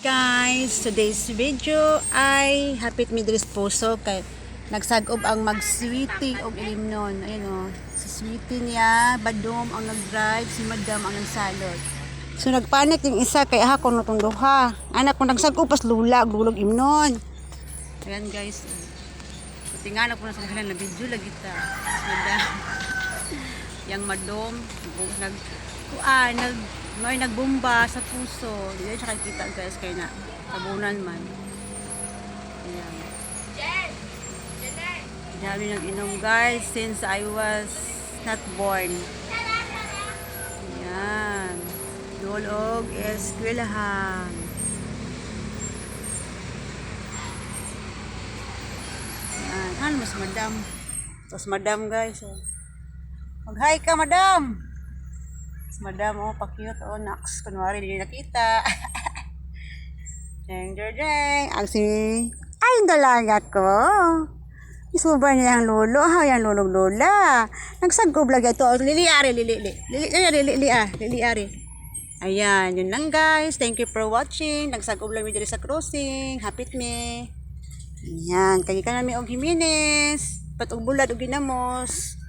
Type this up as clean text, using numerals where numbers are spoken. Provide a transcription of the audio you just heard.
Guys, today's video ay hapit mi diri sa puso kay nagsag-ob ang mag-sweetie og ilimnon. Ayun o, si sweetie niya, badom ang nag-drive, si madam ang nagsalod. So nagpanik yung isa kay ako no tong duha. Anak ko nagsag-ob pas lula, gulog imnon. Ayan guys. Tingnan ako na sa kanila na video lagi ta. Madam. Yang madom may nagbomba sa puso. Hindi siya kita guys kaya na tabunan man. Ayan. Dami nang inom guys since I was not born. Ayan. Dulog eskwelahan. Ayan. Ano mas madam? Tapos madam guys. Oh. Mag-hi ka madam! Madam, oh, pa-cute, oh, naks. Kunwari, hindi nakita. Deng, deng, deng. Ang si... Ay, dalaga ko. Isuba niya ang lolo. Ha, yung lulog lola. Nagsagob lagi ito. Lili, ari, lili, ari. Ayan, yun lang guys. Thank you for watching. Nagsagob lang mi diri sa crossing. Hapit me. Ayan, kaya ka namin og Jimenez. Patog bulad og ginamos.